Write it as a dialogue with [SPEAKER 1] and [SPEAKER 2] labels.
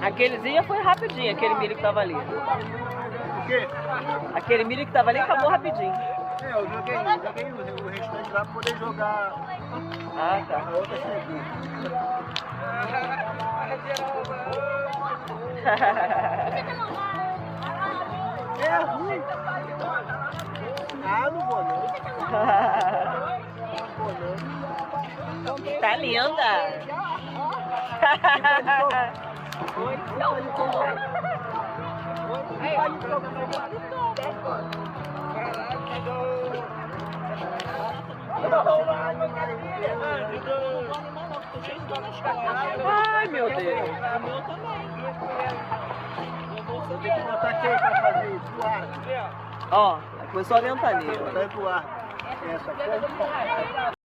[SPEAKER 1] Aquelezinho foi rapidinho, aquele milho que tava ali.
[SPEAKER 2] O quê?
[SPEAKER 1] Aquele milho que tava ali acabou rapidinho.
[SPEAKER 2] É, eu joguei o restante lá pra poder jogar
[SPEAKER 1] Ah, tá.
[SPEAKER 2] a outra semente. É ruim. Ah, não vou não. Não vou não.
[SPEAKER 1] Tá linda. Ai, meu Deus.
[SPEAKER 2] Tem que botar quem pra fazer isso? O ar.
[SPEAKER 1] Ó, começou a ventania.
[SPEAKER 2] Botar pro ar. Essa coisa.